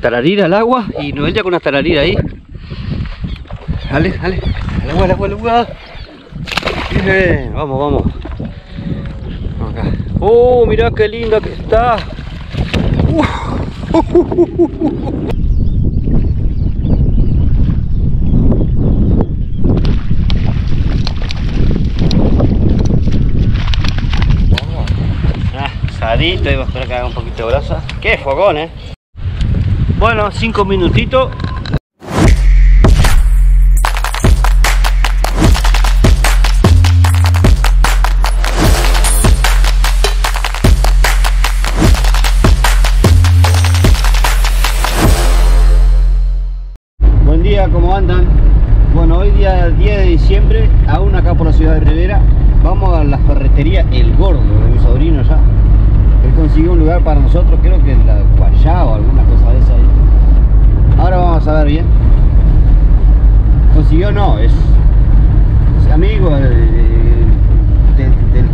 tararira al agua y Noelia con una tararira ahí. Dale, dale, al agua, al agua, al agua. Bien, vamos, vamos. Vamos acá. Oh, mirá qué linda que está. Asadito, y vamos a esperar que haga un poquito de brasa. Qué fogón, Bueno, 5 minutitos. Buen día, ¿cómo andan? Bueno, hoy día 10 de diciembre, aún acá por la ciudad de Rivera, vamos a la ferretería El Gordo de mi sobrino ya. Él consiguió un lugar para nosotros, creo que en la Guayá o alguna cosa de esa ahí. Ahora vamos a ver bien. Consiguió no, es amigo del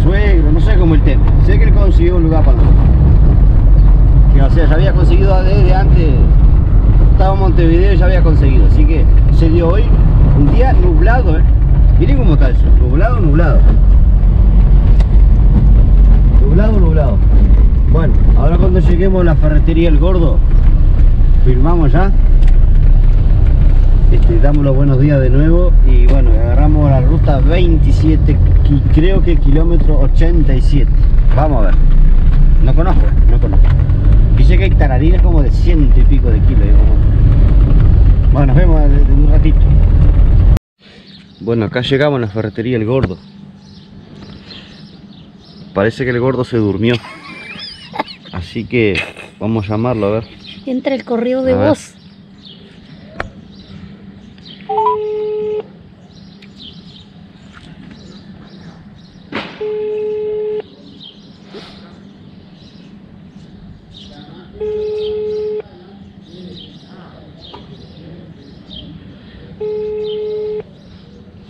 suegro, no sé cómo el tema. Sé que él consiguió un lugar para nosotros. Que o sea, ya había conseguido desde antes, estaba en Montevideo y ya había conseguido. Así que se dio hoy un día nublado, Miren cómo está eso, nublado, nublado. Nublado, nublado. Bueno, ahora cuando lleguemos a la ferretería El Gordo, filmamos ya. Damos los buenos días de nuevo y bueno, agarramos la ruta 27, creo que kilómetro 87. Vamos a ver. No conozco, no conozco. Dice que hay tararinas como de 100 y pico de kilos. Bueno, nos vemos en un ratito. Bueno, acá llegamos a la ferretería El Gordo. Parece que el gordo se durmió. Así que vamos a llamarlo, a ver. Entra el correo de voz.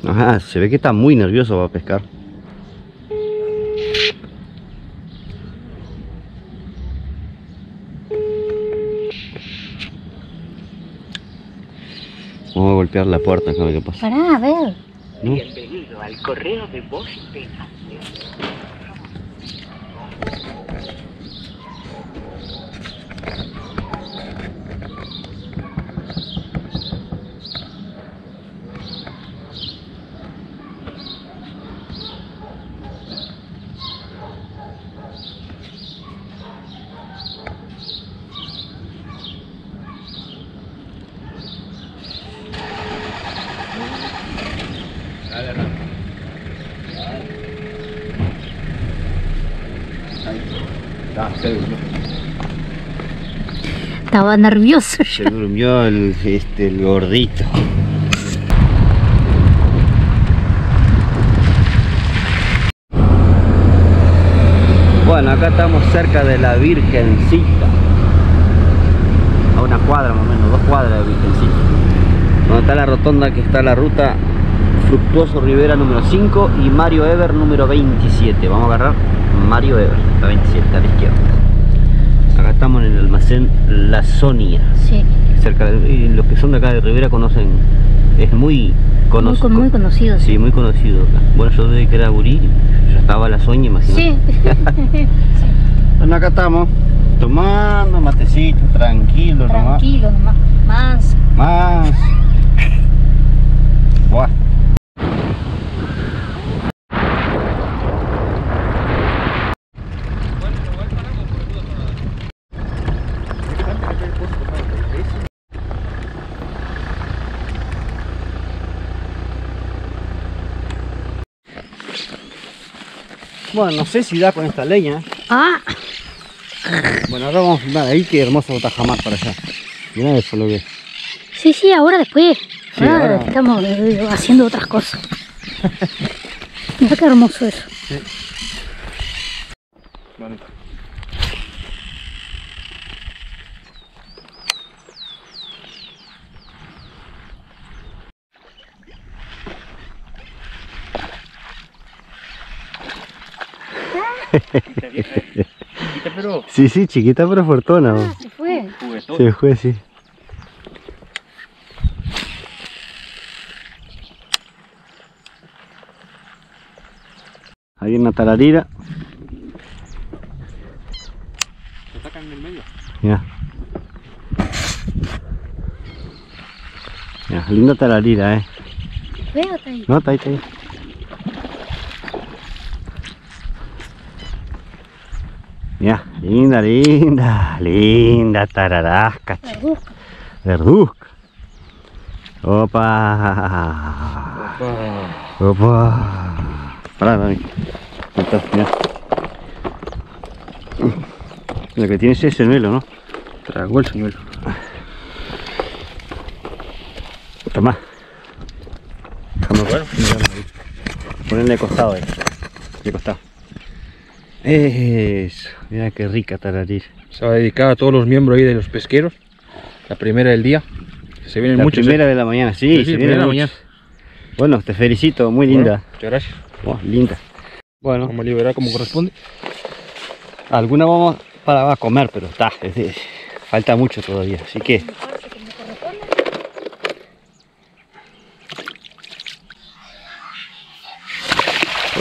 Ajá, se ve que está muy nervioso para pescar. Vamos a golpear la puerta, a ver qué pasa. Pará, a ver. ¿No? Bienvenido al correo de voz de Estaba nervioso Se ya. durmió el gordito. Bueno, acá estamos cerca de la Virgencita. A una cuadra más o menos, 2 cuadras de Virgencita. Donde está la rotonda que está la ruta Fructuoso Rivera número 5 y Mario Eber número 27. Vamos a agarrar Mario Eber, la 27 a la izquierda. Acá estamos en el almacén La Sonia. Sí. Cerca y los que son de acá de Rivera conocen, es muy conocido. Muy conocido. Sí, muy conocido acá. Bueno, yo desde que era gurí, ya estaba La Sonia, imagínate. Sí. Bueno, acá estamos, tomando matecito, tranquilo, Tranquilo nomás. Más. Más. Buah. Bueno, no sé si da con esta leña. Ah, Bueno, ahora vamos a filmar ahí, qué hermoso tajamar para allá. Mirá eso lo que. sí, ahora después. Sí, ahora. Estamos haciendo otras cosas. Mira qué hermoso eso. Sí. Bonito. Chiquita, pero Sí, chiquita pero fortuna. Se fue. juguetón. Se fue, sí. Ahí una tararira. ¿Se atacan en el medio? Ya. Ya, linda tararira, Veo, está ahí. No, está ahí, está ahí. Ya, linda, linda, linda tararasca. Verduzca. Verduzca. Opa. Opa. Pará, Dani. Ahí está, mira. Lo que tienes es el señuelo, ¿no? Tragó el señuelo. Toma. Déjame Bueno, ponerle de costado ahí. De costado. Eso. Mira qué rica tararira. se va a dedicar a todos los miembros ahí de los pesqueros. La primera del día. Se vienen La muchos. primera de la mañana, sí, Sí, se primera de la vienen mañana. muchos. Bueno, te felicito, muy Bueno, linda. muchas gracias. Oh, linda. Bueno, Vamos a liberar como corresponde. alguna vamos para comer, pero está, falta mucho todavía, así que Me parece que me corresponde.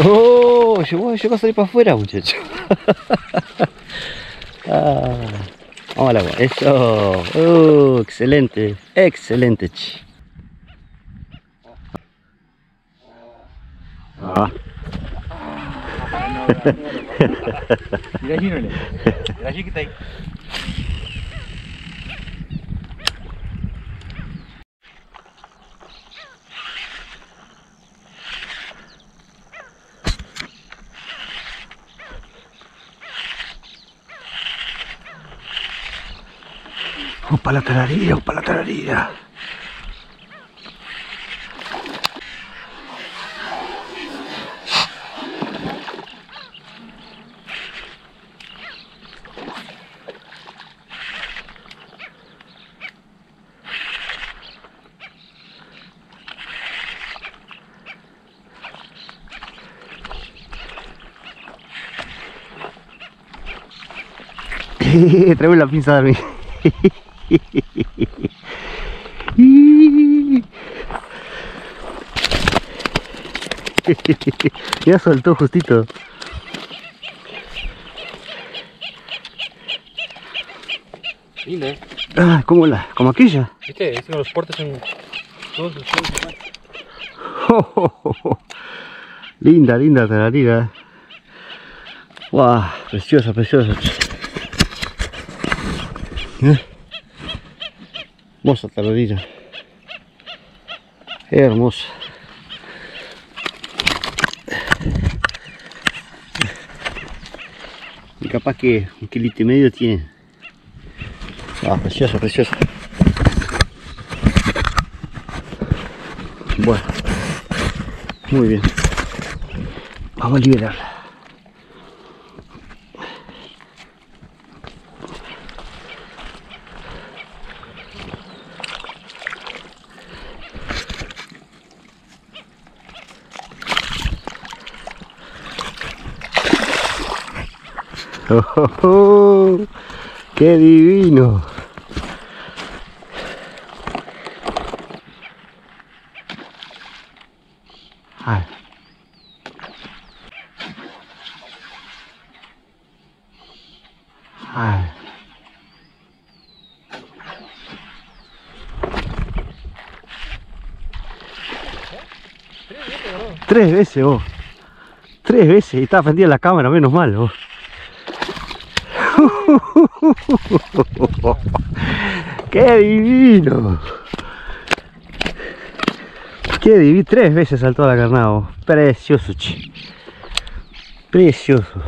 ¡oh! Llegó a salir para afuera, muchacho. Vamos al agua. Eso. ¡Oh! Excelente. Excelente. Ah. Mira allí, Nole. Mira allí que está ahí. ¡Opa la tararira! ¡Opa la tararira! Traigo la pinza de mí. Ya soltó justito. Linda, ¿eh? Ah, como aquella. ¿Viste? Dicen que los portes son todos los iguales. Linda, linda tararira. Wow, preciosa, preciosa. Hermosa tararira. Hermosa. Y capaz que 1,5 kilos tiene. Ah, preciosa, preciosa. Bueno, muy bien. Vamos a liberarla. ¡Oh, oh, oh! ¡Qué divino! Ay. Ay. Tres veces vos. 3 veces y estaba prendida la cámara, menos mal vos. ¡Qué divino! ¡Qué divino! 3 veces saltó la carnada vos. Precioso, chi. Precioso.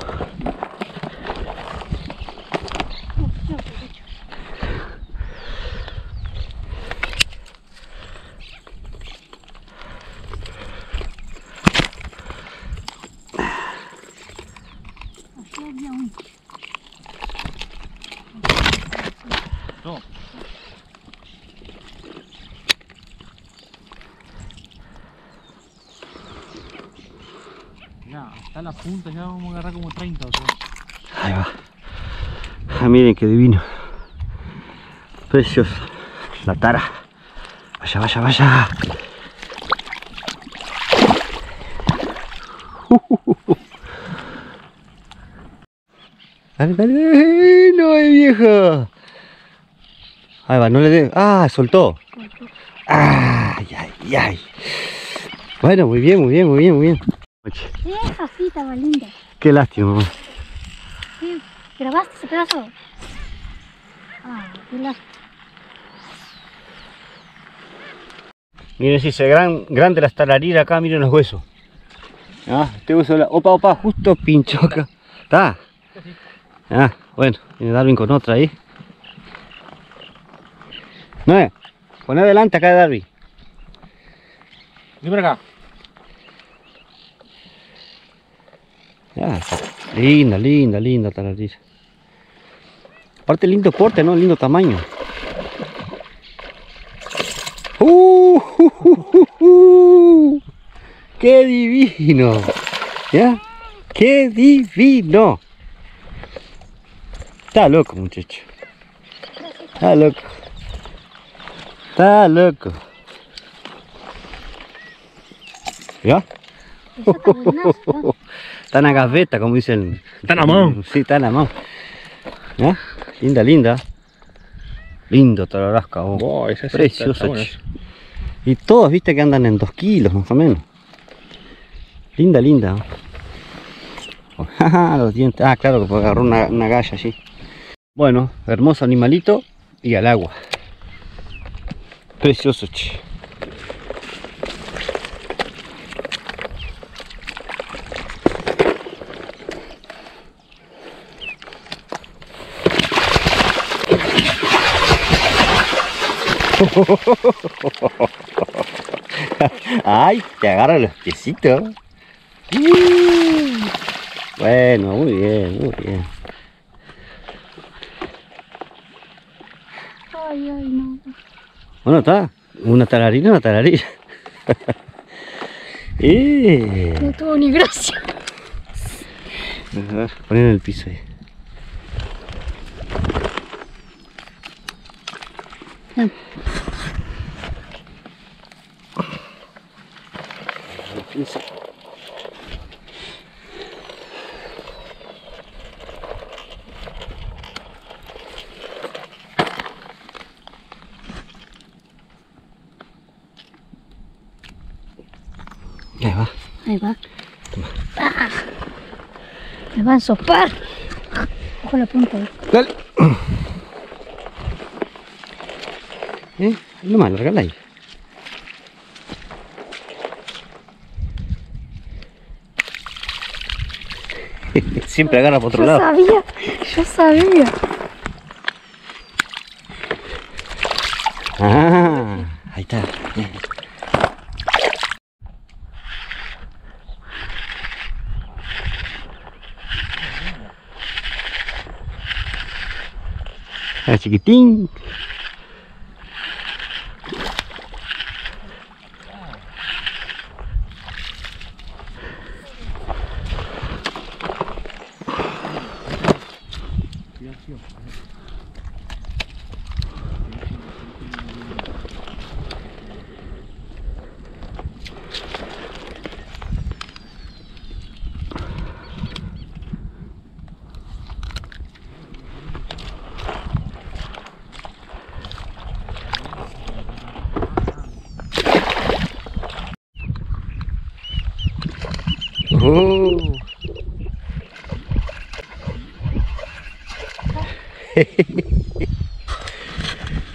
No. Ya, está en la punta, ya vamos a agarrar como 30 o sea. Ahí va. Ah, miren qué divino. Precioso. La tara. Vaya, vaya, vaya. Dale, dale, dale. No, viejo. Ahí va, no le dé. Ah, soltó. Ay, ay, ay. Bueno, muy bien, muy bien, muy bien, muy bien. Esa sí estaba linda. Qué lástima, mamá. Sí, ¿grabaste ese pedazo? Ah, qué lástima. Miren si se grande la tararira acá, miren los huesos. Ah, este hueso, opa, opa, justo pinchó acá. ¿Está? Ah, bueno, viene Darwin con otra ahí. No, poné adelante acá, Darwin. Ven acá. Ah, linda, linda, linda tararira. Aparte lindo porte, ¿no? Lindo tamaño. ¡Qué divino! ¿Ya? ¡Qué divino! Está loco, muchacho. Está loco. Está loco. ¿Ya? Está en la gaveta, como dicen. Está en la mano. Sí, está en la mano. ¿Ya? Linda, linda. Lindo tararasca, vos. Wow, esa sí Precioso. está buena. Y todos, viste, que andan en 2 kilos, más o menos. Linda, linda. Los dientes. Ah, claro, que agarró una galla allí. Bueno, hermoso animalito y al agua. Precioso, che. Ay, te agarra los piecitos. Bueno, muy bien, muy bien. Ay, ay, no. Bueno, está. Una tararina, una tararina. No tuvo ni gracia. A ver, ponen en el piso ahí. Ahí va. Ahí va. Ah, me va a ensopar. Ojo la punta. Dale. No más, largala ahí. Siempre agarra por otro lado. Yo sabía. Ah, ahí está. Ah, chiquitín.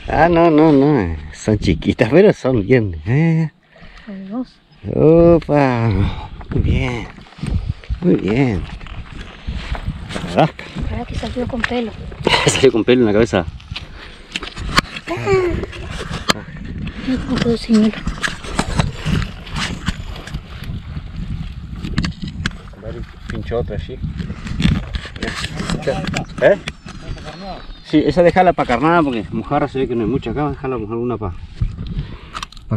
Ah, no, no, no. Son chiquitas, pero son bien. Opa. Muy bien. Muy bien. La verdad que salió con pelo. Salió con pelo en la cabeza. No puedo sin hilo. Pincho otra allí. ¿Eh? Sí, esa dejala para carnada porque mojarra se ve que no hay mucha acá. Dejala mojar una para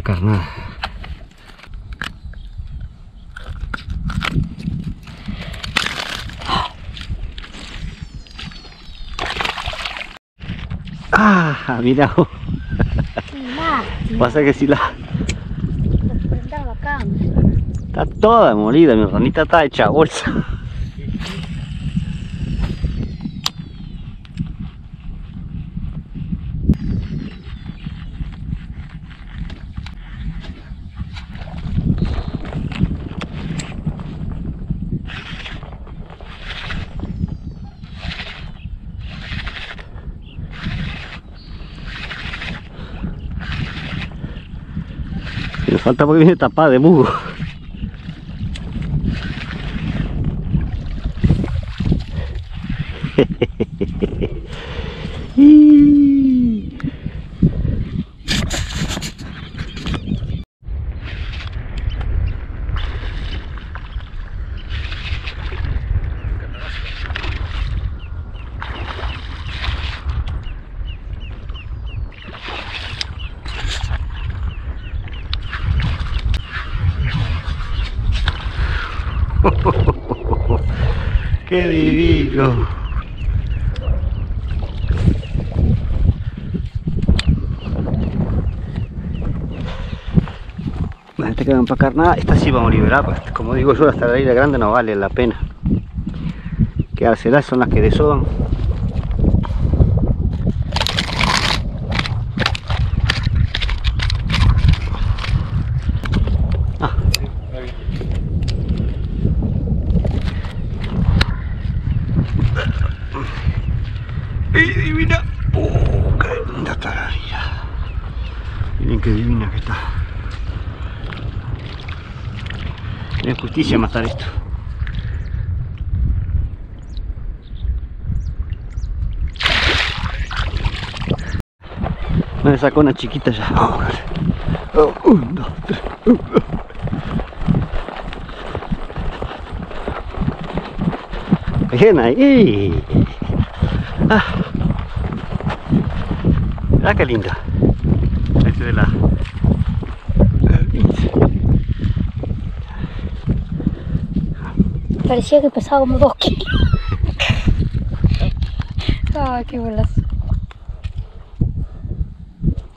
carnada. Ah, mira. Pasa que si la... Está toda molida, mi ranita está hecha bolsa. Y nos falta porque viene tapada de musgo. ¡Qué divino! Bueno, este que no empacar nada, esta sí vamos a liberar, pues como digo yo, hasta la isla grande no vale la pena. Quedárselas son las que desoban. ¡Ey, divina! ¡Oh, qué linda tararira! Miren qué divina que está. Es justicia matar esto. Me sacó una chiquita ya. Oh, 1, 2, 3. Bien ahí. Ah. Mira qué linda. Este de la... Parecía que pesaba como 2 kilos. Ay, qué bolazo.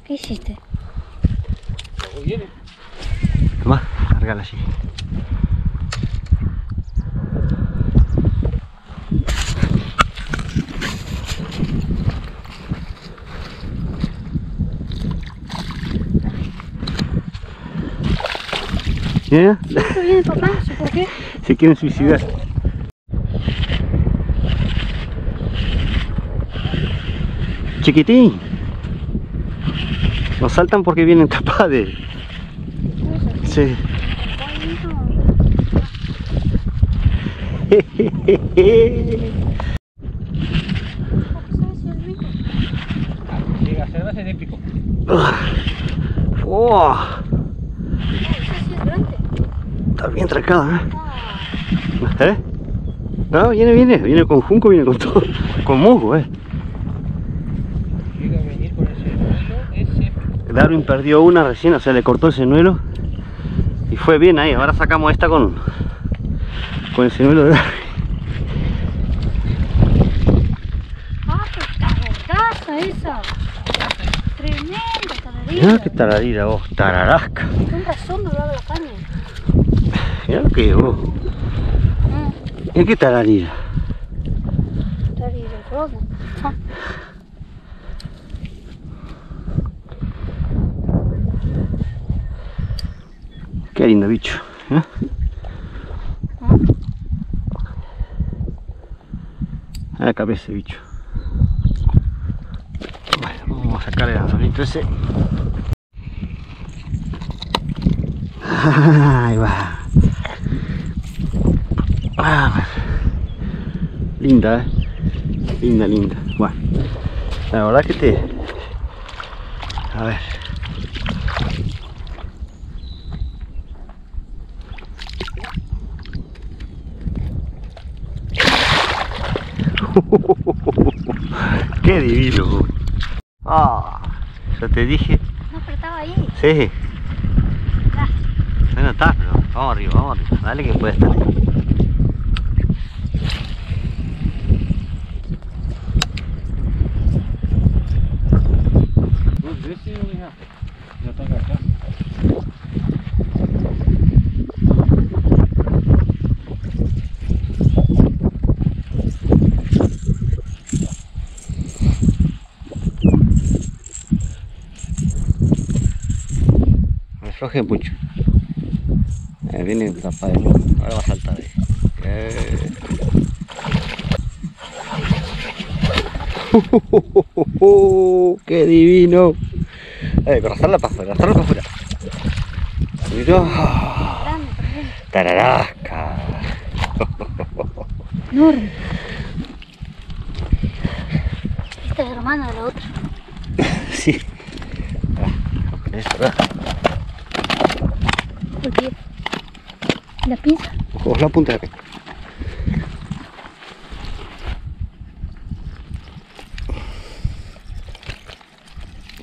¿Qué hiciste? Viene. Toma, largala así. ¿Ya? ¿Esto viene papá? ¿Por qué? Se quieren suicidar. Chiquitín. Nos saltan porque vienen tapadas de... Sí. Llega a ser bastante épico. Oh. Está bien trancada, ¿eh? No, viene con junco, viene con todo, con musgo, Llega a venir con el señuelo, es épico. Darwin perdió una recién, o sea, le cortó el señuelo y fue bien ahí. Ahora sacamos esta con el señuelo de Darwin. Ah, pero está gordaza esa. Tremenda tararira. Mirá qué tararira vos, tararasca. Con razón no lo hago la caña. Mirá lo que es vos. Mirá qué tararira. Tararira roja. Qué lindo bicho, ¿eh? A la cabeza ese bicho. Bueno, vamos a sacar el anzuelito ese. Ahí va. Ah, linda, ¿eh? Linda, linda. Bueno, la verdad que te... A ver. Qué divino. Ah, ya te dije. No, pero estaba ahí. Sí. Ah. Bueno, está, pero vamos arriba. Dale que puede estar ahí. Me afloje mucho. Viene tapado de nuevo. Ahora va a saltar ahí. ¡Qué divino! Arrastrarla para afuera, Mirá. Grande, grande. Tararasca. Enorme. Esta es hermana de la otra. Sí. Es verdad. Porque la pinza. Ojo, la punta de acá.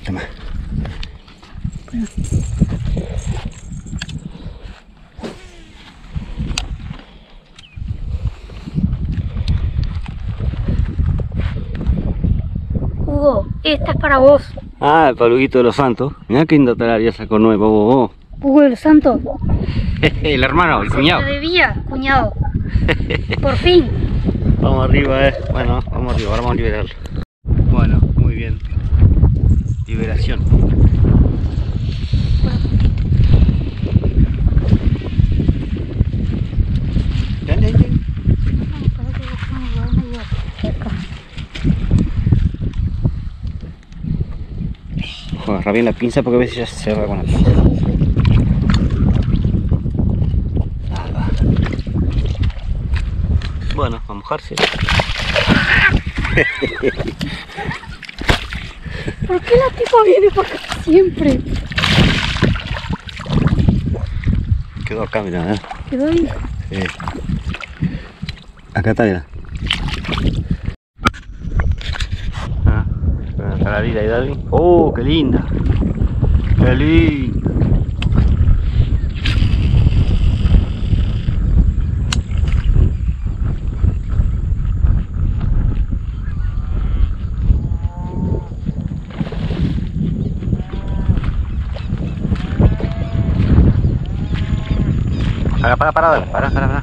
Toma. Hugo, esta es para vos. Ah, el paluguito de los santos. Mirá qué linda talaria sacó nueva, vos. Hugo de los Santos. El hermano, el cuñado. Te debía, cuñado. Por fin. Vamos arriba, Bueno, vamos arriba, ahora vamos a liberarlo. Bueno, muy bien. Liberación. Dale. Ojo, agarra bien la pinza porque a veces ya se cerra con la pinza. Ahí va. Bueno, a mojarse. ¿Por qué la tipa viene para acá siempre? Quedó acá, mirá, Quedó ahí. Sí. Acá está, mira. La talarira ahí, Darwin. ¡Oh, qué linda! ¡Qué linda! Para.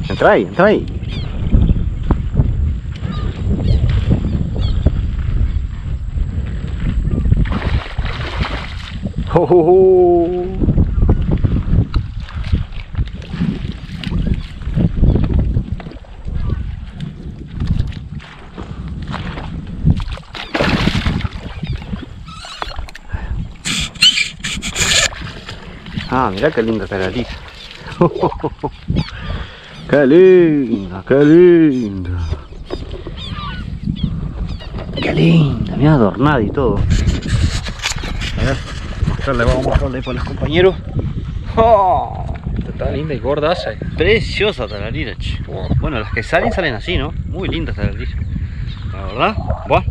Entra ahí. ¡Oh! Ah, mirá qué linda talarija. ¡Qué linda! ¡Qué linda! ¡Qué linda! Mirá, adornada y todo. A ver, vamos a mostrarle ahí para los compañeros. ¡Oh! Está linda y gordaza. Preciosa talarira, che. Bueno, las que salen así, ¿no? Muy lindas talarira. La verdad, bueno,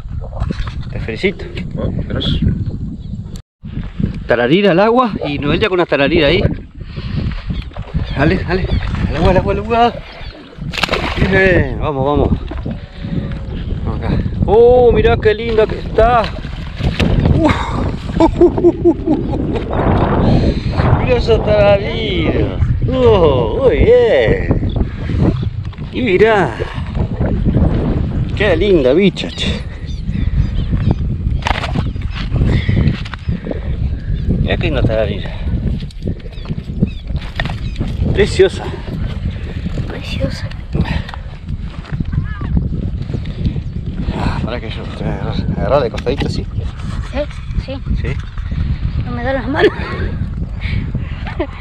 te felicito. Gracias. Tararira al agua y Noel ya con una tararira ahí. Dale, al agua. Bien, vamos. Vamos acá. Oh, mirá qué linda que está. Mirá esa tararira. Oh, muy bien. Y mirá. Qué linda bicha, che. Mirá qué linda tararira. Preciosa. Para que yo te agarrar de costadito así. Sí. Sí. No me da las manos.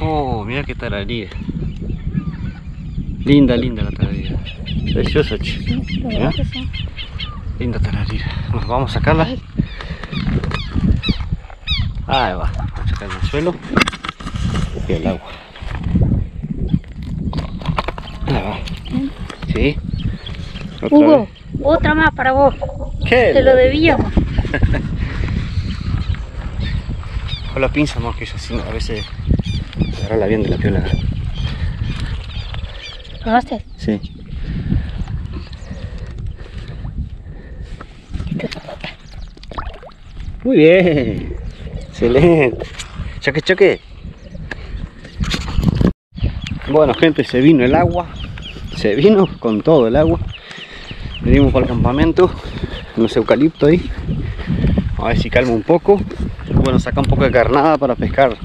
Oh, mira qué tararira. Linda la tararira. Preciosa, che. Sí, la verdad que sí. Linda tararira. Nos vamos a sacarla. Ahí va. Vamos a sacar el suelo y el agua. Ahí va. Sí. Hugo, vez. otra más para vos. ¿Qué? Te lo debíamos. Con la pinza, más que yo así, a veces agarrarla bien de la piola. ¿Probaste? Sí. Muy bien. Excelente. Choque. Bueno, gente, se vino el agua. Se vino con todo el agua. Venimos para el campamento. Unos eucaliptos ahí. A ver si calma un poco. Bueno, saca un poco de carnada para pescar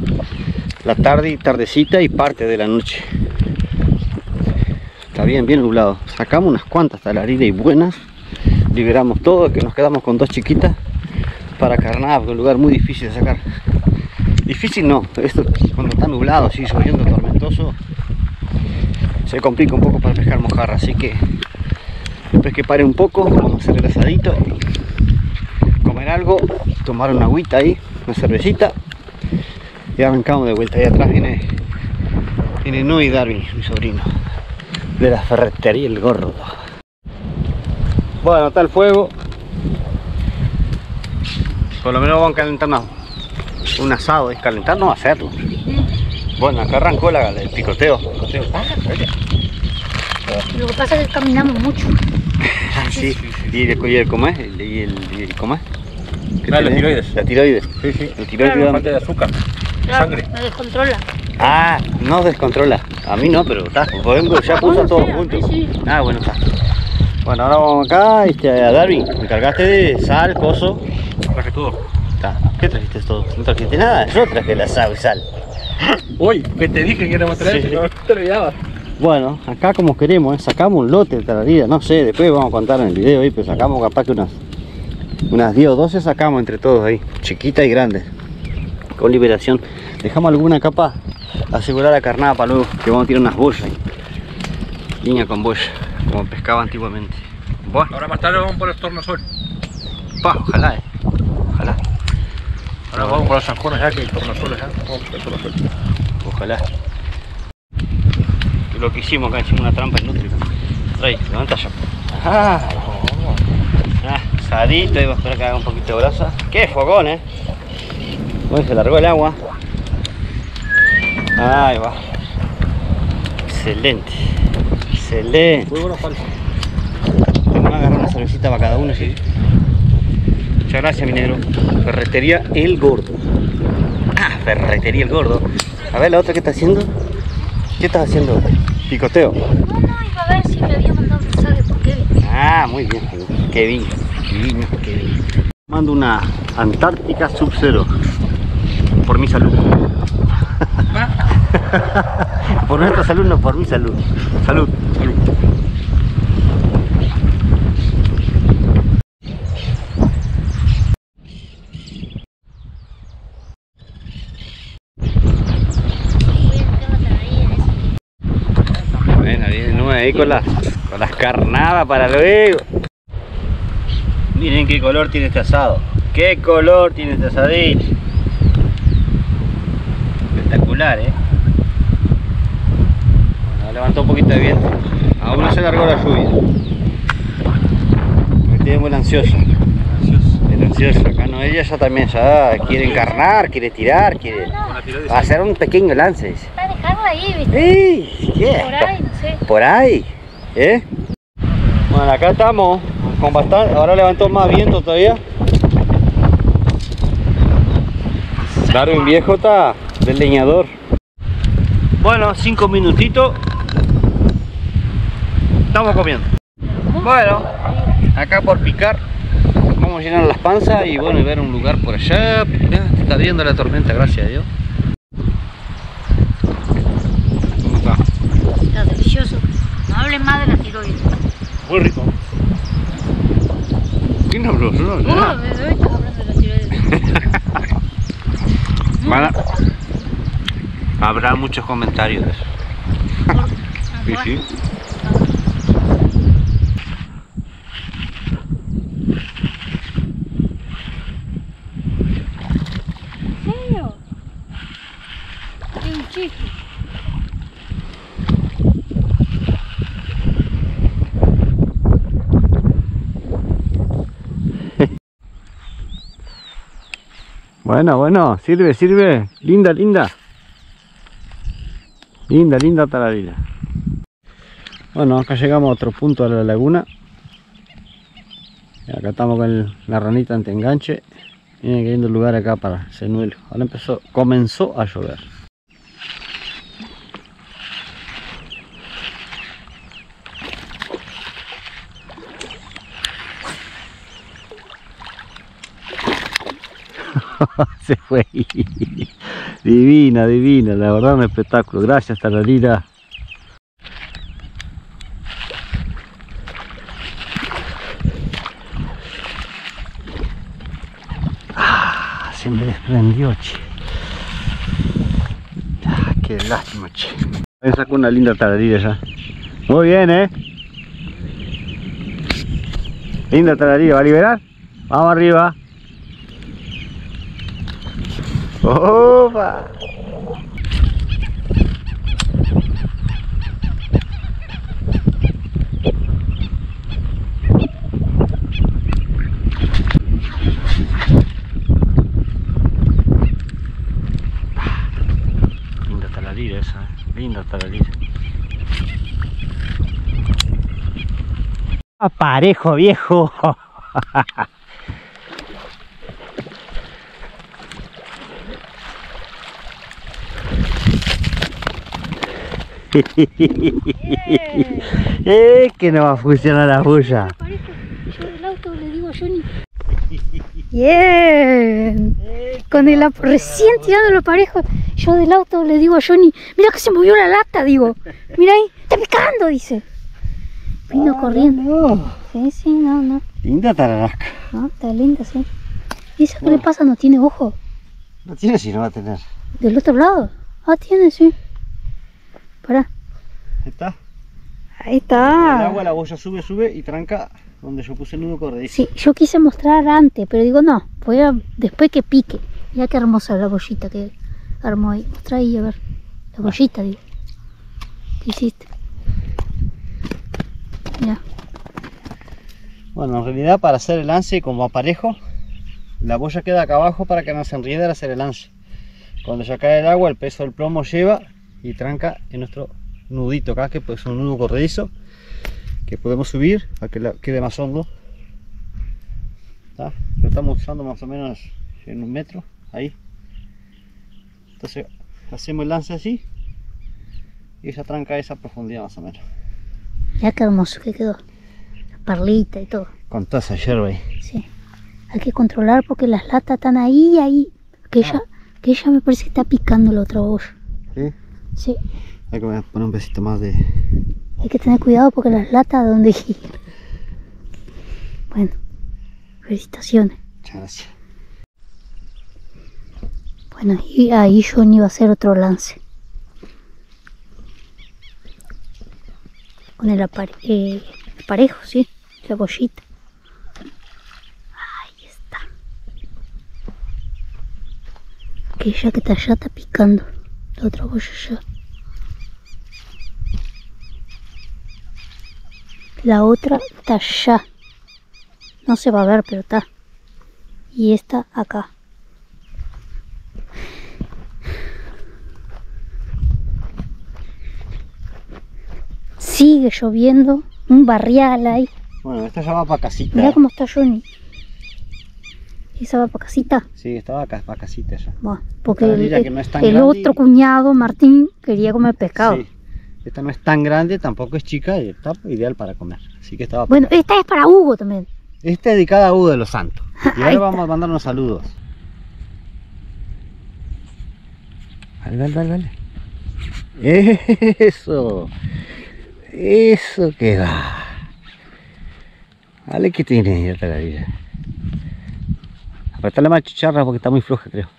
la tarde, tardecita y parte de la noche. Está bien nublado. Sacamos unas cuantas talariras y buenas. Liberamos todo, que nos quedamos con dos chiquitas para carnada, porque es un lugar muy difícil de sacar. Difícil no, esto cuando está nublado, así lloviendo tormentoso, se complica un poco para pescar mojarra, así que después que pare un poco, vamos a hacer el asadito, comer algo, tomar una agüita ahí, una cervecita y arrancamos de vuelta. Ahí atrás viene Noé y Darwin, mi sobrino, de la ferretería El Gordo. Bueno, está el fuego, por lo menos vamos a calentar un asado, es calentar, no hacerlo. Bueno, acá arrancó el picoteo. Lo que pasa es que caminamos mucho. Sí, ¿y el cómo es? ¿Y el cómo es? La tiroides. La tiroides. Sí, sí. El tiroides. Claro, falta de azúcar, Claro, sangre. me descontrola. Ah, no descontrola. A mí no, pero está. Por ejemplo, ya puso a todos juntos. Sí. Ah, bueno, está. Bueno, ahora vamos acá, a Darwin. Me cargaste de sal, coso. Traje todo. Está. ¿Qué trajiste todo? No trajiste nada. Yo traje la sal y sal. Uy, que te dije que era más traer, Sí. no te olvidabas. Bueno, acá como queremos, sacamos un lote de tararira, no sé, después vamos a contar en el video ahí, pero sacamos capaz que unas 10 o 12 sacamos entre todos ahí, chiquitas y grandes, con liberación. Dejamos alguna capa, asegurar la carnada para luego, que vamos a tirar unas boyas ahí, línea con boya, como pescaba antiguamente. Bueno, Ahora más tarde vamos por el tornasol. ojalá, ojalá, Ahora vamos por los zanjones ya, que el tornasol ya. Vamos por el tornasol. ojalá. Y lo que hicimos acá, hicimos una trampa inútil. Trae, levanta ya. Ah, asadito, y vamos a esperar que haga un poquito de brasa. ¡Qué fogón, Bueno, se largó el agua. Ahí va. Excelente. Excelente. Muy bueno falso. Vamos a agarrar una cervecita para cada uno, sí. Muchas gracias, mi negro. Ferretería El Gordo. Ah, Ferretería El Gordo. A ver, la otra que está haciendo. ¿Qué estás haciendo? Picoteo. No, iba a ver si me había mandado un mensaje por Kevin. Ah, muy bien, Kevin. Divino, Kevin. Mando una Antártica Sub-Zero. Por mi salud. Por nuestra salud, no por mi salud. Salud. Salud. Bueno, viene Noé ahí con las carnadas para luego. Miren qué color tiene este asado. Qué color tiene este asadito. Espectacular, Bueno, levantó un poquito de viento. Aún no se largó la lluvia. Me estoy muy ansioso. El ansioso. Acá no, ella ya también ya quiere encarnar, quiere tirar, quiere hacer un pequeño lance. Dice. Para dejarlo ahí, ¿viste? ¡Ey! ¿Qué? Por ahí, no sé. Por ahí, Bueno, acá estamos con bastante, ahora levantó más viento todavía. Darwin viejo está del leñador. Bueno, 5 minutitos. Estamos comiendo. Bueno, acá por picar. Vamos a llenar las panzas y bueno, y ver un lugar por allá. Ya, está viendo la tormenta, gracias a Dios. ¿Cómo está? Está delicioso. No hables más de la tiroides. Muy rico. ¿Quién habló? No, No, bebé, estás hablando de la tiroides. Habrá muchos comentarios de eso. Sí, sí. ¿En serio? Es un chiste. Bueno, sirve. Linda. Linda tararira. Bueno, acá llegamos a otro punto de la laguna. Y acá estamos con la ranita ante enganche. Miren que lindo lugar acá para el señuelo. Ahora comenzó a llover. Se fue. Divina, la verdad un espectáculo. Gracias, tararira. Se me desprendió, che. Qué lástima, che. Me sacó una linda tararira ya. Muy bien, linda tararira, ¿va a liberar? Vamos arriba. ¡Opa! Linda taladira esa, linda taladira. Aparejo, viejo. Que no va a funcionar la bulla. Yo del auto le digo a Johnny. Bien. Con el recién tirándolo parejo, yo del auto le digo a Johnny, mira que se movió la lata, digo. Mira ahí, está picando, dice. Vino corriendo. No. Sí, no. Linda tararasca. No, está linda, sí. ¿Y esa qué le pasa? ¿No tiene ojo? No tiene, si no va a tener. ¿Del otro lado? Ah, tiene, sí. Pará. ¿Está? Ahí está. El agua, la boya sube y tranca donde yo puse el nudo corredizo. Sí, yo quise mostrar antes, pero digo no, voy a después que pique. Mira qué hermosa la bollita que armó ahí. Mostrá ahí, a ver. La bollita, digo. ¿Qué hiciste? Mira. Bueno, en realidad para hacer el lance como aparejo, la boya queda acá abajo para que no se enriede al hacer el lance. Cuando ya cae el agua, el peso del plomo lleva y tranca en nuestro nudito acá, que pues es un nudo corredizo que podemos subir para que quede más hondo. ¿Está? Lo estamos usando más o menos en 1 metro, ahí. Entonces hacemos el lance así y ella tranca a esa profundidad más o menos. Mira qué hermoso que quedó. La perlita y todo. Con toda esa hierba ahí. Sí. Hay que controlar porque las latas están ahí. Que ella me parece que está picando la otra boya. ¿Sí? Sí. Hay que poner un besito más de... Hay que tener cuidado porque las latas donde giran. Bueno, felicitaciones. Muchas gracias. Bueno, y ahí Johnny va a hacer otro lance. Con el parejo, sí, la bollita. Ahí está. Que ella que está allá está picando. La otra boya ya. La otra está allá. No se va a ver, pero está. Y esta acá. Sigue lloviendo. Un barrial ahí. Bueno, esta ya va para casita. Mirá cómo está Johnny. ¿Esa va para casita? Sí, estaba para casita ya. Bueno, porque que no es tan el grande otro cuñado, Martín, quería comer pescado. Sí. Esta no es tan grande, tampoco es chica y está ideal para comer. Así que estaba. Bueno, esta es para Hugo también. Esta es dedicada a Hugo de los Santos. Y Ahí ahora vamos está. a mandar unos saludos. Dale. Eso. Eso queda. Dale que tiene ya taladilla. Apretale más chicharra porque está muy floja, creo.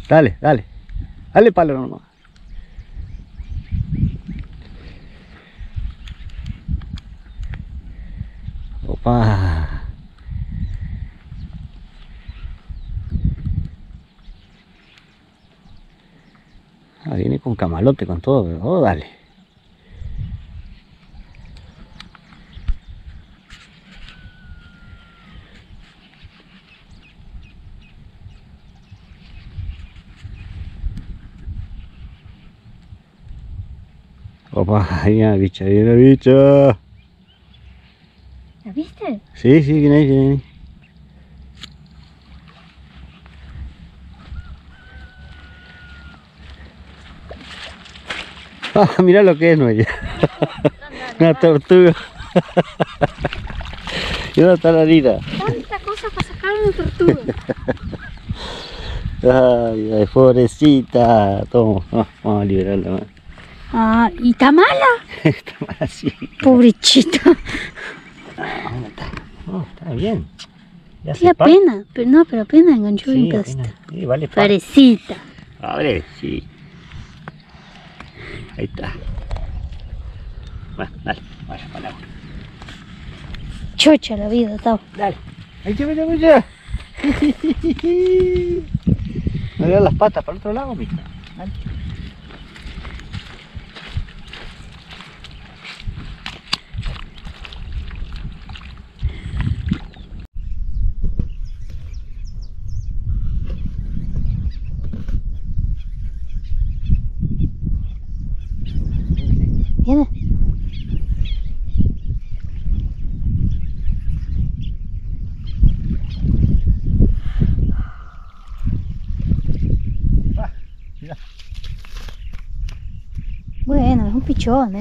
Dale. Dale palo nomás. Opa. Viene con camalote, con todo, pero oh, dale. Opa, ahí viene la bicha, ¿La viste? Sí, viene ahí. Ah, mira lo que es, no ella. Una tortuga. Y una taladira. Tanta cosa para sacar una tortuga. Ay, pobrecita. Toma, vamos a liberarla. Ah, ¿y está mala? Está mal así. Pobrecita. No, está bien. Ya Sí, apenas, pero apenas enganchó Sí, un pedacito. apenas. Sí, vale. Parecita. A ver, sí. Ahí está. Bueno, dale, vaya para agua. Chocha la vida, Tao. Dale. Ahí te mira. No le das las patas para el otro lado, mija. Dale. ¿Viene? Mira. Bueno, es un pichón,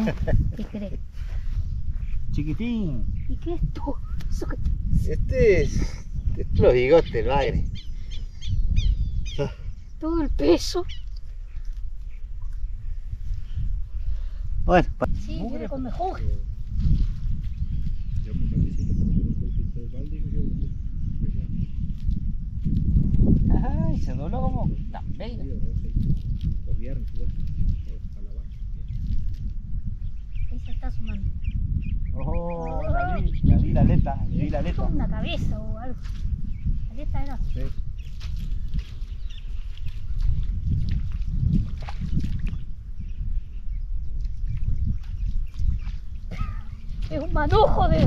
¿Qué crees? Chiquitín. ¿Y qué es esto? ¿Eso qué? Este es los bigotes del bagre. Todo el peso. Bueno, Sí, viene con mejor. Ajá, y se dobló como tan bello. Ahí se está sumando. Oh, la aleta, vi la aleta. Una cabeza o algo. La aleta era. Sí. Es un manojo de...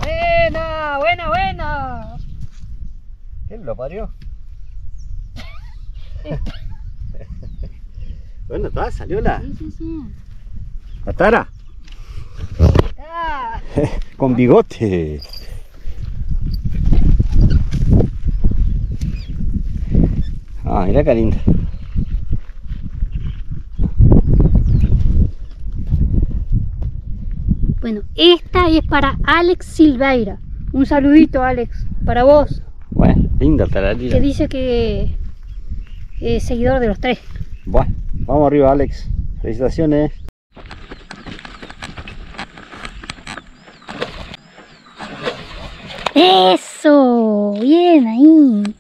Buena, buena, buena. ¿Quién lo parió? Bueno, está, salió la Sí. tara. Ah, Con bigote. Ah, mira qué linda. bueno, esta es para Alex Silveira. Un saludito, Alex, para vos, Bueno, linda tararira. que dice que es seguidor de los tres. Bueno, vamos arriba, Alex. Felicitaciones. ¡Eso! Bien ahí.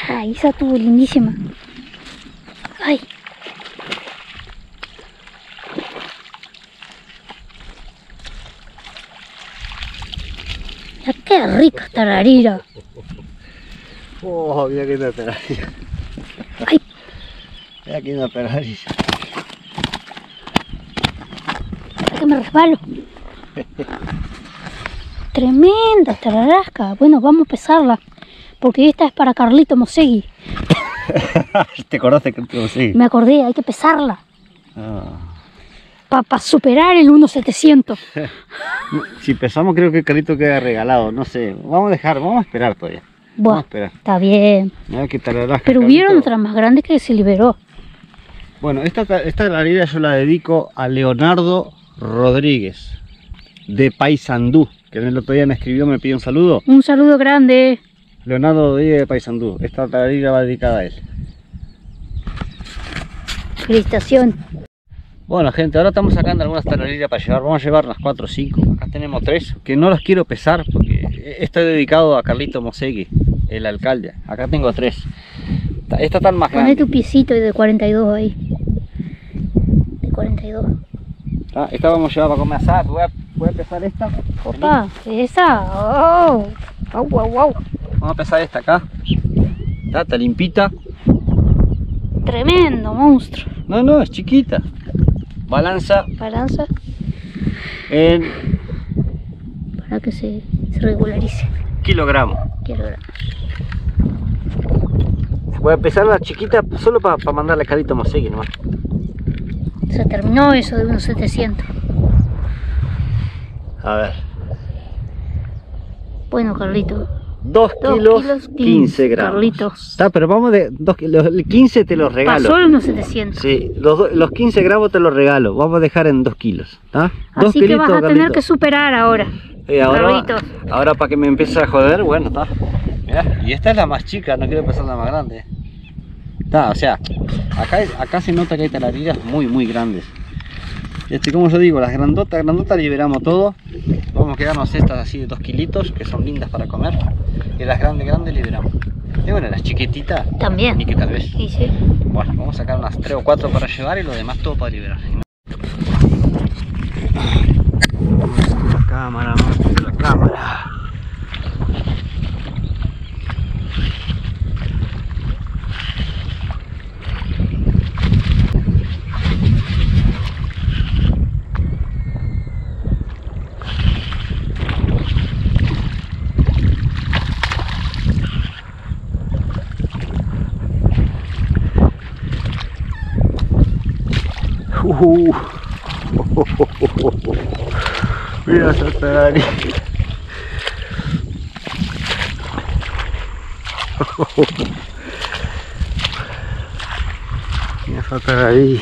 Ay, esa estuvo lindísima. Ay. Ya, qué rica esta tararira. Oh, mira que linda tararira. Ay, Mira que linda tararira. que me resbalo. Tremenda tararasca. Bueno, vamos a pesarla. Porque esta es para Carlito Mosegui. ¿Te acordaste que te sí? Me acordé, hay que pesarla. Ah. Para superar el 1.700. Si pesamos, creo que el carrito queda regalado. No sé. Vamos a esperar todavía. Vamos a Bueno, esperar. está bien. Mira que tararasca. Pero Carlito. hubieron otra más grande que se liberó. Bueno, esta tararira yo la dedico a Leonardo Rodríguez de Paysandú, que el otro día me escribió, me pidió un saludo. Un saludo grande. Leonardo Rodríguez de Paysandú. Esta tararira va dedicada a él. Felicitación. Bueno, gente, ahora estamos sacando algunas tarariras para llevar. Vamos a llevar unas 4 o 5. Acá tenemos 3, que no las quiero pesar porque está dedicado a Carlito Mosegui, el alcalde. Acá tengo 3. Esta está más Poné grande. tu piecito de 42 ahí. De 42. Esta vamos a llevar para comer asado. Voy a pesar esta. Opa, esa. Oh. Wow, wow, wow. Vamos a pesar esta acá. Está limpita. Tremendo monstruo. No, es chiquita. Balanza Balanza en para que se regularice. kilogramos. Kilogramos. Voy a pesar la chiquita solo para mandarle a Carlito Mosegui nomás. Se terminó eso de unos 700. A ver. Bueno, Carlito. 2 kilos 15 gramos. Carlitos. Está, pero vamos de 2 kilos. El 15 te los regalo. Pasó unos 700. Sí, los 15 gramos te los regalo. Vamos a dejar en 2 kilos. ¿Está? Así que vas a tener que superar ahora. Carlitos. Ahora para que me empieces a joder, bueno, está. Mirá, y esta es la más chica, no quiero empezar la más grande. Está, o sea, acá se nota que hay tarariras muy grandes. Como yo digo, las grandotas liberamos todo. Vamos a quedarnos estas así de 2 kilitos, que son lindas para comer. Y las grandes liberamos. Y bueno, las chiquititas. También. Y que tal vez. Sí, sí. Bueno, vamos a sacar unas 3 o 4 para llevar y lo demás todo para liberar. La cámara, la cámara. Mira esa tarari. Mira esa tarari.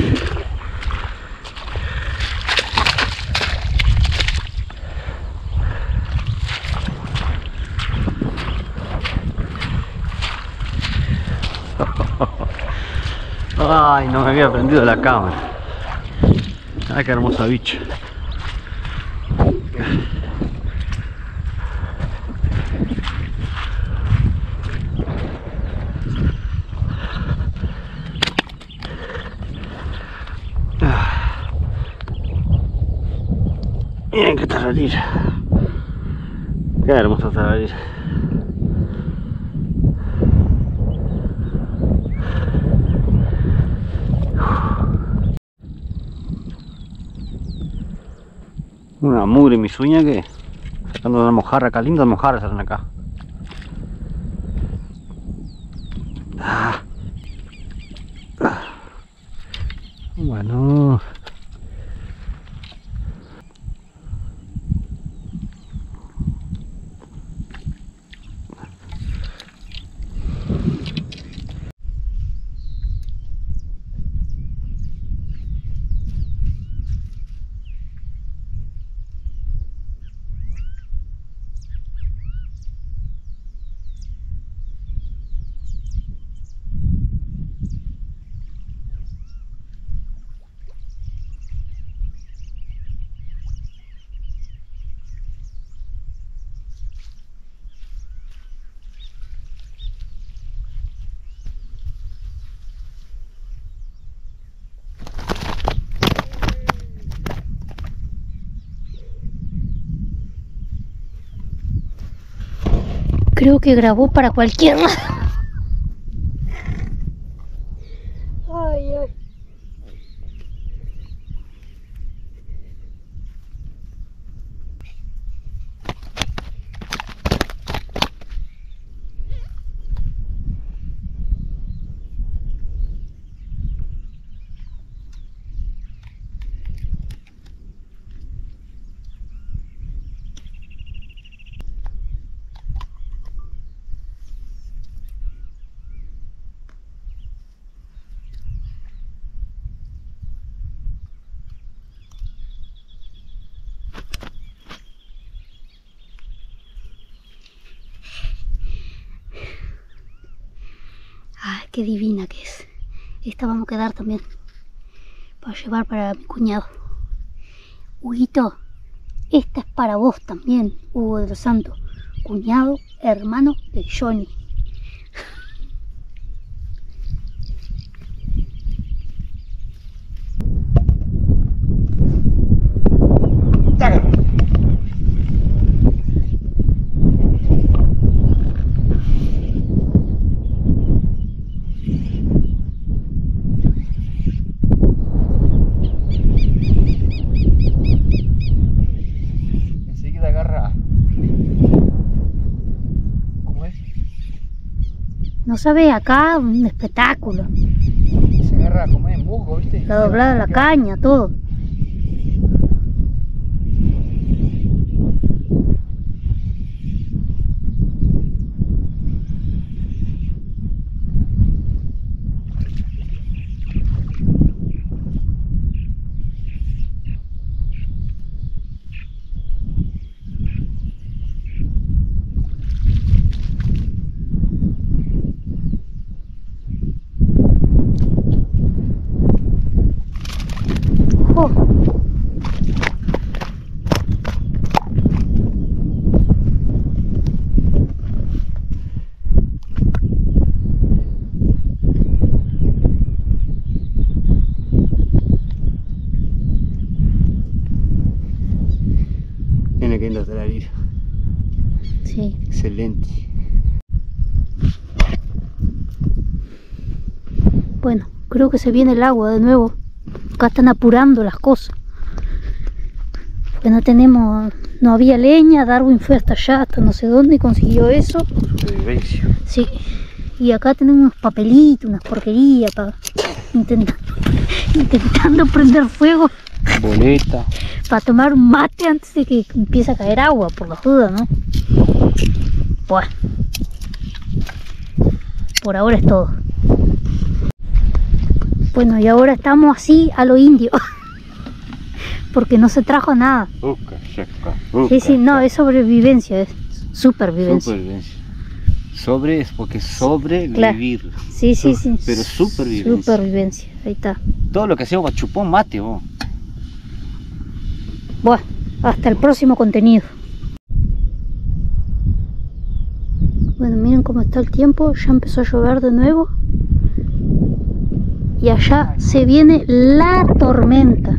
Ay, no me había prendido la cámara. Ay, qué hermosa bicha. Miren qué tararira. Qué hermosa tararira. Una mugre en mis uñas que sacando una mojarra acá, lindas mojarras salen acá. Bueno. Creo que grabó para cualquier lado. Ay, ay. Ay, qué divina que es. Esta vamos a quedar también para llevar para mi cuñado. Huguito, esta es para vos también, Hugo de los Santos, cuñado, hermano de Johnny. Enseguida agarra. ¿Cómo es? No sabe, acá un espectáculo. Se agarra como en musgo, ¿viste? La doblada de la caña, todo. Oh. Excelente. Bueno, creo que se viene el agua de nuevo. Acá están apurando las cosas. Porque no había leña. Darwin fue hasta allá, hasta no sé dónde, y consiguió eso. Supervivencia. Sí. Y acá tenemos unos papelitos, unas porquerías para intentando prender fuego. Boleta. Para tomar un mate antes de que empiece a caer agua, por las dudas, ¿no? Bueno. Por ahora es todo. Bueno, y ahora estamos así a lo indio. Porque no se trajo nada. Sí, no, es sobrevivencia, es supervivencia. Sobre es porque sobrevivir. Claro. Sí. Pero supervivencia. Supervivencia, ahí está. Todo lo que hacemos chupó mate, vos. Bueno, hasta el próximo contenido. Bueno, miren cómo está el tiempo. Ya empezó a llover de nuevo. Y allá se viene la tormenta.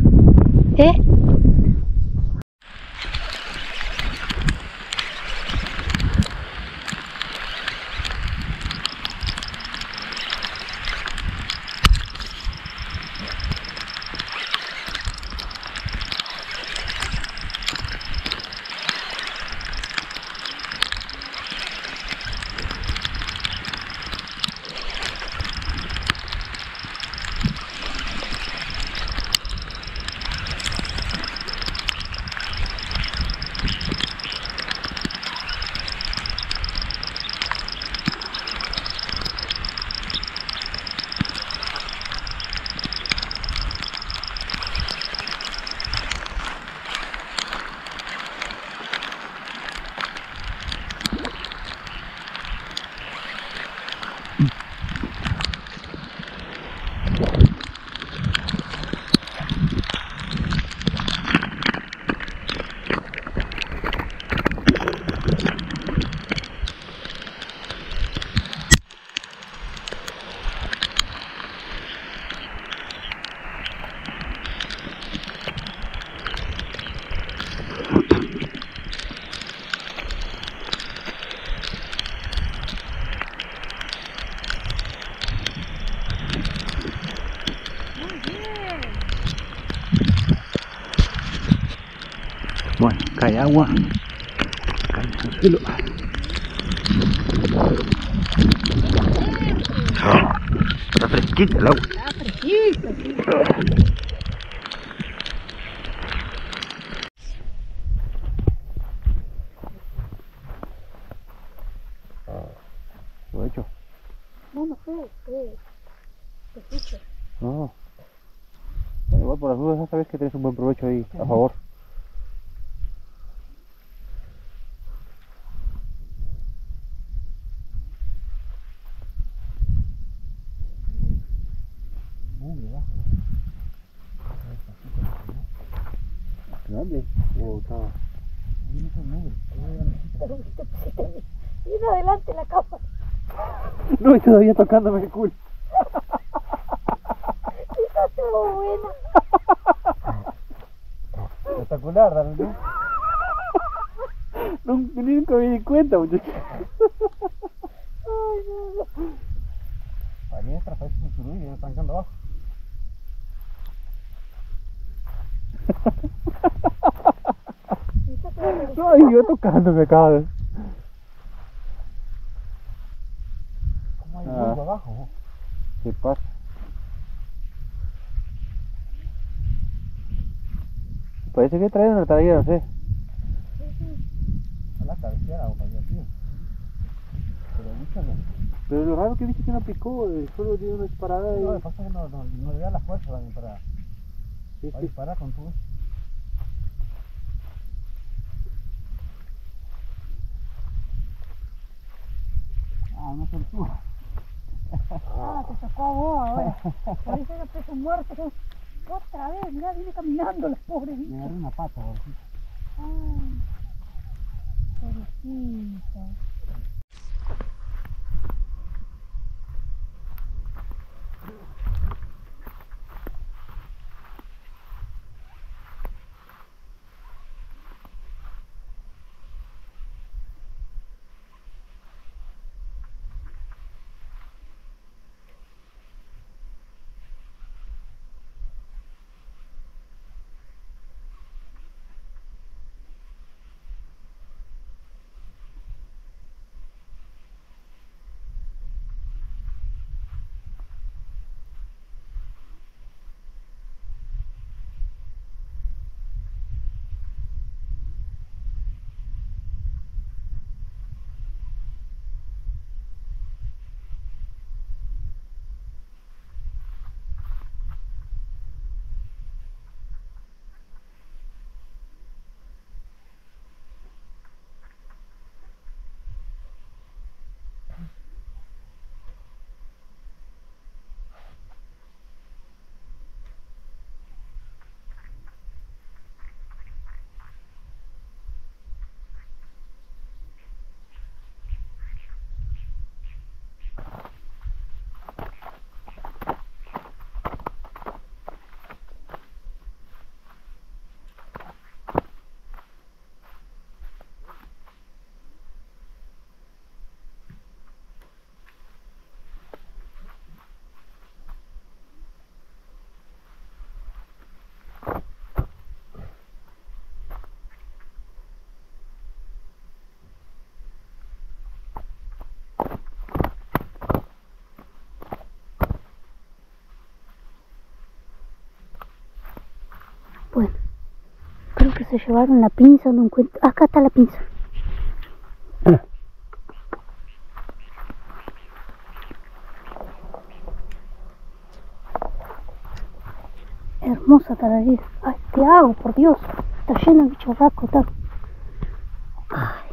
Bueno, cae agua. Cae tranquilo. Está fresquita el agua. Está fresquita, sí. Lo he hecho. No fue. Te escucho. No. Pero igual por las dudas, ya sabes que tienes un buen provecho ahí, a favor. ¿Grande? ¿O está? Viene adelante la capa. No, y todavía tocándome el culo. Esa estuvo buena. Espectacular, ¿no? Nunca me di cuenta, muchachos. Ay, no. Maestra, parece un surubí, ya están quedando abajo. Ay, yo tocándome acá. ¿Cómo hay ruido abajo? ¿Qué pasa? Parece que trae una tarea, no sé. A la cabecera o para allá, tío. Pero búscalo. Pero lo raro que viste que no picó, solo dio una disparada. No, lo que pasa es que no le da la fuerza también para disparar con todo. Ah, una tortuga. Ah, te tocó a vos ahora. Parece que peso muerto. Otra vez, mirá, viene caminando la pobre. Me agarré una pata, pobrecita. Ay, pobrecita. se llevaron la pinza, no encuentro. Acá está la pinza. Hermosa taradilla. Ay, ¿qué hago? Por Dios. Está llena de chorrasco, está. Ay.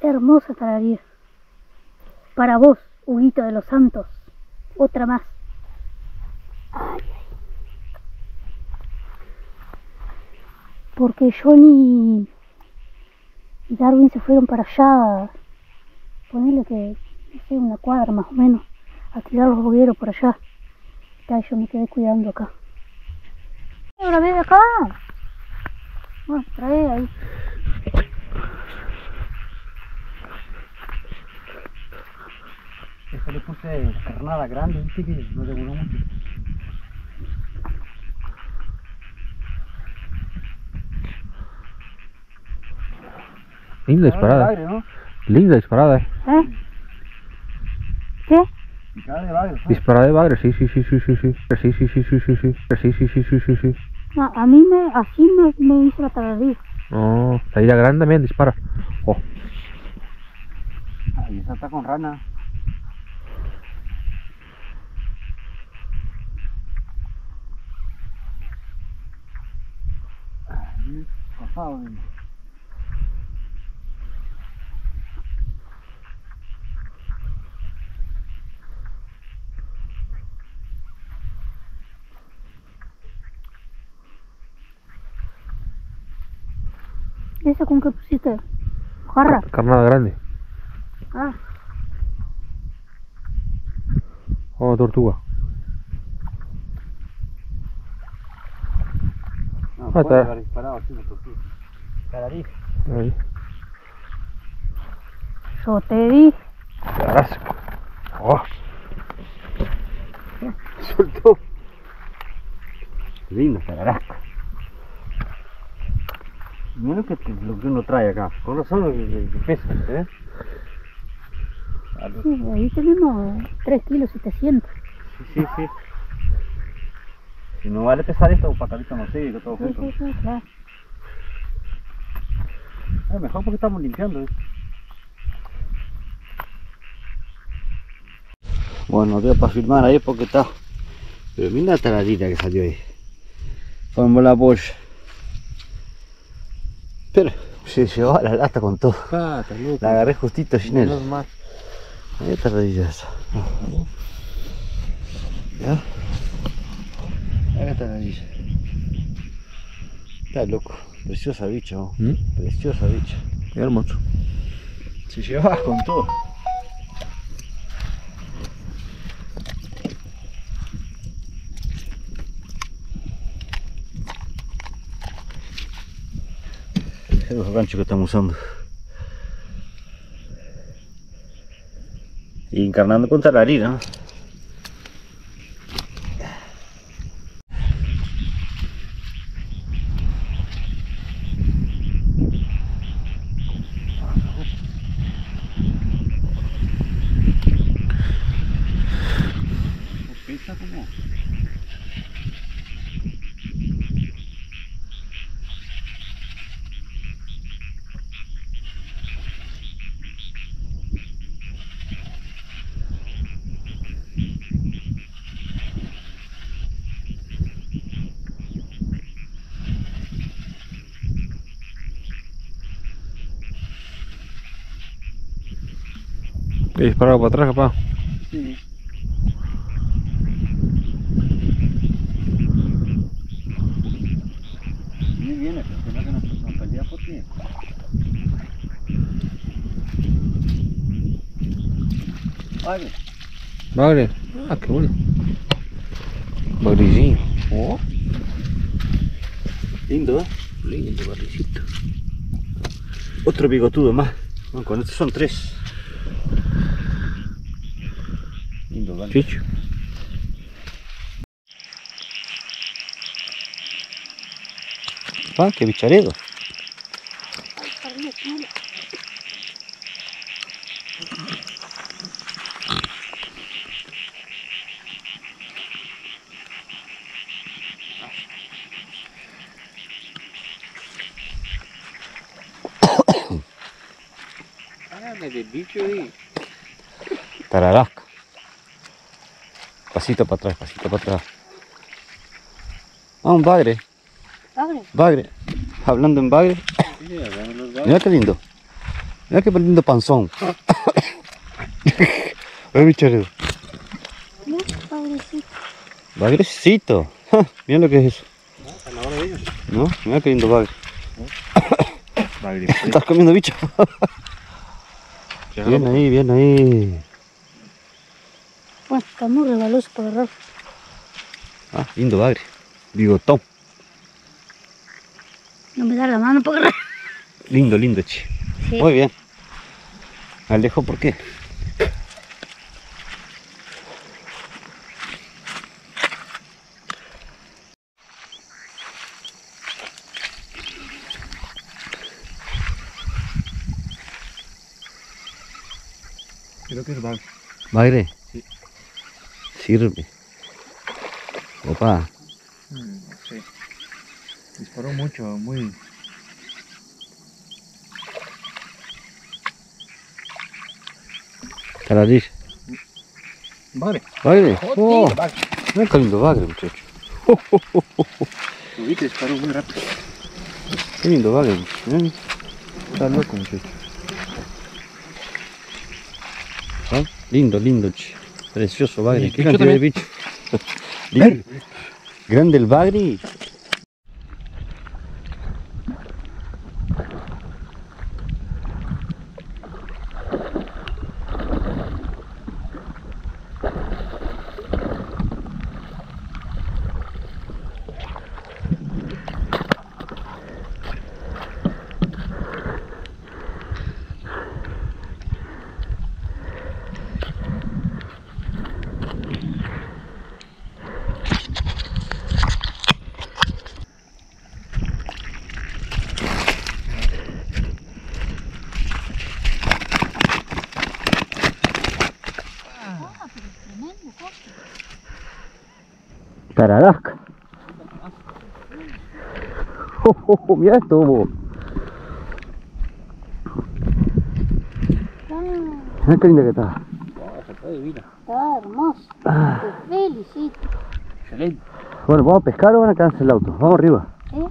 Hermosa taradilla. Para vos, Huguito de los Santos. Otra más. Ay, ay. Porque Johnny y Darwin se fueron para allá. Ponerle que, no sé, una cuadra más o menos. A tirar los bogueros por allá. Ya, yo me quedé cuidando acá. Ahora ve de acá. Bueno, trae ahí. Esto le puse carnada grande, viste que no demoró mucho. Linda disparada. Bagre, ¿no? Linda disparada, ¿Eh? ¿Qué? Picada de bagre, ¿sabes? Disparada de bagre, sí. Sí. No, a mí así me hizo la taradilla. No, la ira grande también dispara. Oh, Ahí esa está con rana. Pasado, ¿Esa con qué pusiste? ¿Jarra? carnada grande. Ah, Oh, tortuga. no, está. puede haber disparado así la tortuga. Taradilla. Ahí. yo te dije. Carrasco. Oh, Soltó. Lindo tararasco. Menos que lo que uno trae acá. Con razón lo que pesa, ¿eh? Sí, ahí tenemos 3 kilos 700. Sí. Si no vale pesar esto, un patalito no sé, que todo Sí, junto. sí, claro. Mejor porque estamos limpiando. Bueno, no tengo para filmar ahí porque está. Pero mira la taradita que salió ahí. Como la polla. Pero se llevó a la lata con todo. pata, loco. La agarré justito sin él. Normal. Ahí está taradilla esa. ¿Ya? Ahí está taradilla. Está loco. Preciosa bicha, ¿no? Preciosa bicha. Qué hermoso. Se llevaba con todo. Es los ganchos que estamos usando. Y encarnando con tararira, ¿no? Pesa como. He disparado para atrás, capaz. Sí. Muy bien, pero que nos pelea por ti. Vale. Bagre. Ah, qué bueno. Bagrecillo. Oh, Lindo, ¿eh? lindo bagrecito. Otro bigotudo más. Bueno, con estos son 3. Lindo. Chucho. Ah, qué bicharedo. Del bicho ahí. Tararasca. Pasito para atrás, pasito para atrás. Ah, un bagre. Abre. Bagre. Hablando en bagre. Mira qué lindo. Mira qué lindo panzón. Oye, bicharedo. Mira, padrecito. Bagrecito. Ja, mira lo que es eso. ¿No? Mira qué lindo bagre. Estás comiendo bicho. Bien ahí, bien ahí. Bueno, está muy rebaloso para agarrar. Ah, lindo bagre. Bigotón. No me da la mano para agarrar. Lindo, lindo, che. Sí. Muy bien. Alejo, ¿por qué? Creo que es bagre. ¿Bagre? Sí. Sirve. Opa. Sí. Disparó mucho, muy... Taradís. Bagre. ¿Bagre? Oh, Bagre. mira qué lindo bagre, muchacho. Lo vi que disparó muy rápido. Qué lindo bagre. Está loco, muchacho. ¿Ah? Lindo, lindo, che. Precioso bagre. ¿Y Qué bicho cantidad de también? bicho. Lindo. Grande el bagre. Tararasca. Mira esto, bobo. Mira qué linda que está. Está divina. Está hermoso. Ah. Te felicito. Excelente. Bueno, ¿vamos a pescar o van a quedarse en el auto? Vamos arriba. ¿Eh?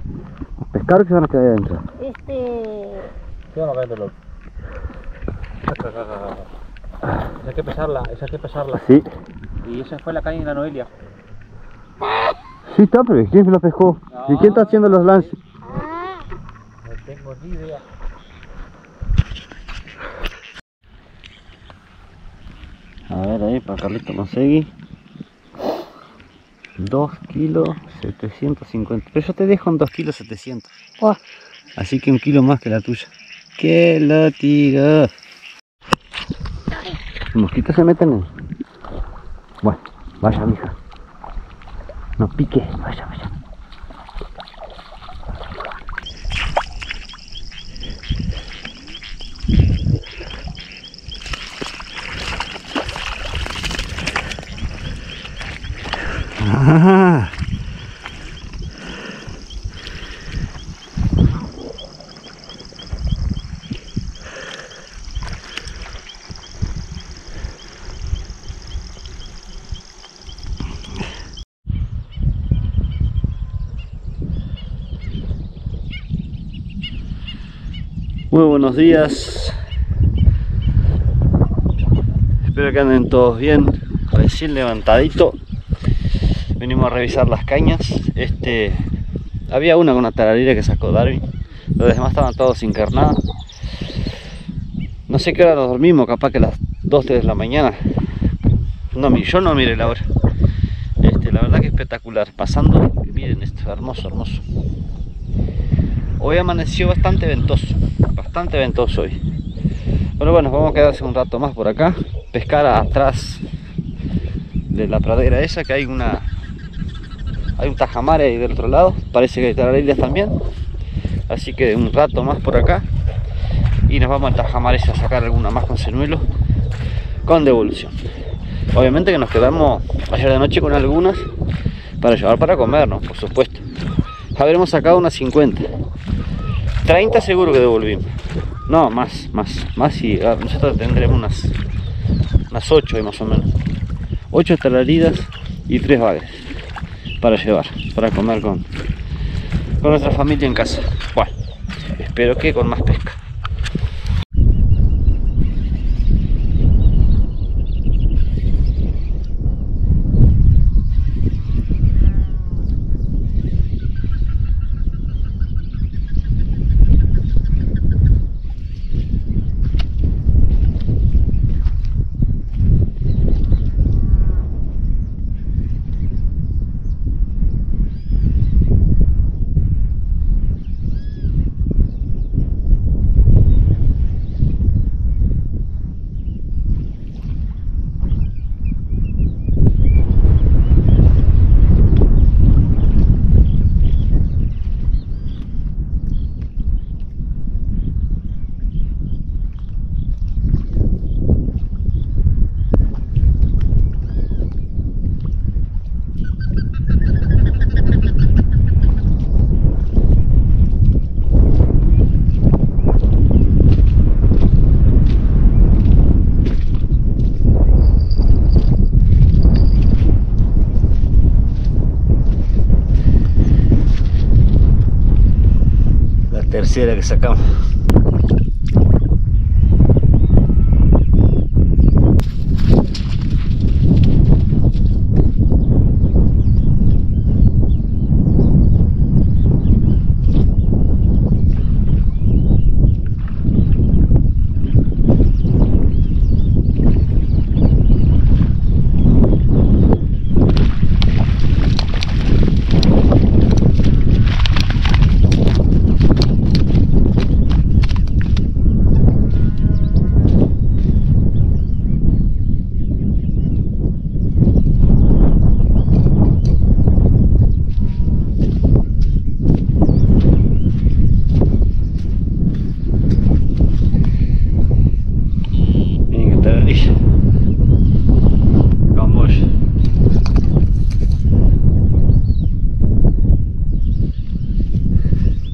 ¿A pescar o que se van a quedar ahí adentro? ¿Qué vamos a ver de loco? Esa hay que pesarla, esa hay que pesarla. Sí. Y esa fue la caña de la Noelia. Sí está, pero ¿quién se lo pescó? ¿Y quién está haciendo los lances? No tengo ni idea. A ver ahí, para Carlito Monsegui. 2 kilos 750. Pero yo te dejo en 2 kilos 700. Oh, Así que 1 kilo más que la tuya. ¡Que lo tiro! ¿Los mosquitos se meten en? Bueno, vaya, mija. No pique, vaya, vaya. Ah. Muy buenos días, espero que anden todos bien, recién levantadito. Venimos a revisar las cañas. Había una con una tararira que sacó Darwin, los demás estaban todos sin carnada. No sé qué hora nos dormimos, capaz que las 2, 3 de la mañana. No, yo no miré la hora. La verdad que espectacular, pasando, miren esto, hermoso, hermoso. Hoy amaneció bastante ventoso hoy. Pero bueno, vamos a quedarse un rato más por acá, pescar atrás de la pradera esa, que hay un tajamar ahí del otro lado, parece que hay tarariras también, así que un rato más por acá y nos vamos al tajamar ese a sacar alguna más con señuelo con devolución. Obviamente que nos quedamos ayer de noche con algunas para llevar para comernos, por supuesto. Habremos sacado unas 50, 30 seguro que devolvimos, no, más y nosotros tendremos unas 8 más o menos, 8 tararidas y 3 bagres para llevar, para comer con nuestra familia en casa. Bueno, espero que con más pesca. Tercera que sacamos.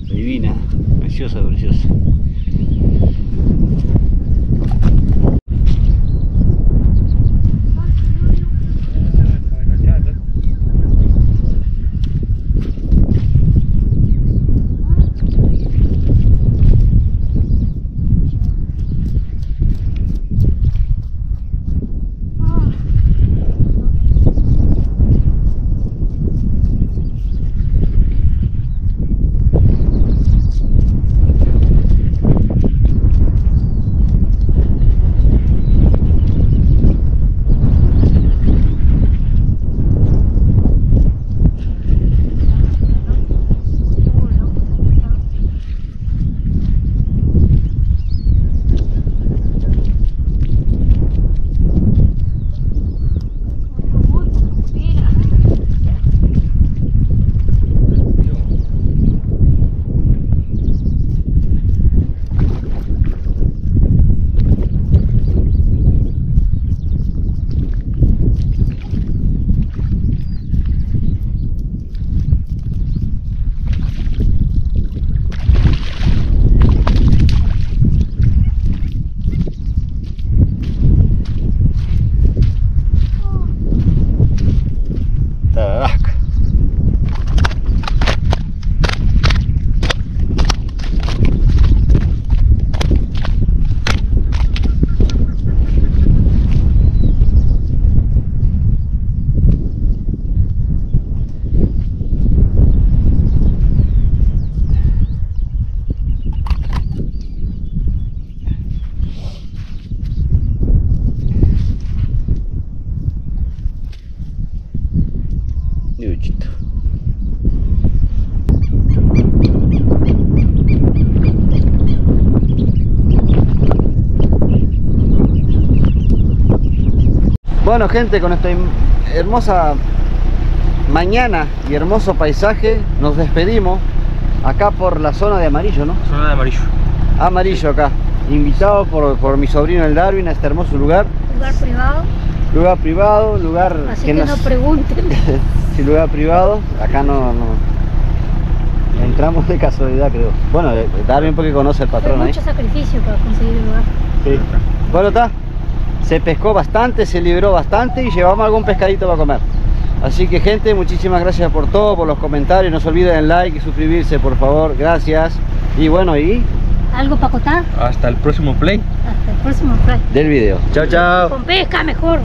Divina, preciosa, preciosa. Bueno, gente, con esta hermosa mañana y hermoso paisaje nos despedimos acá por la zona de Amarillo, ¿no? Zona de Amarillo. Amarillo acá, invitados por mi sobrino el Darwin a este hermoso lugar. Lugar privado, Lugar privado, lugar así que no pregunten. sí, lugar privado, acá no entramos de casualidad, creo. Bueno, Darwin porque conoce al Fue patrón ahí. mucho sacrificio para conseguir el lugar. Sí. Bueno, está. Se pescó bastante, se liberó bastante y llevamos algún pescadito para comer. Así que, gente, muchísimas gracias por todo, por los comentarios. No se olviden del like y suscribirse, por favor. Gracias. Y bueno, ¿Algo para acotar? Hasta el próximo play. Hasta el próximo play. del video. Chao, chao. Con pesca mejor.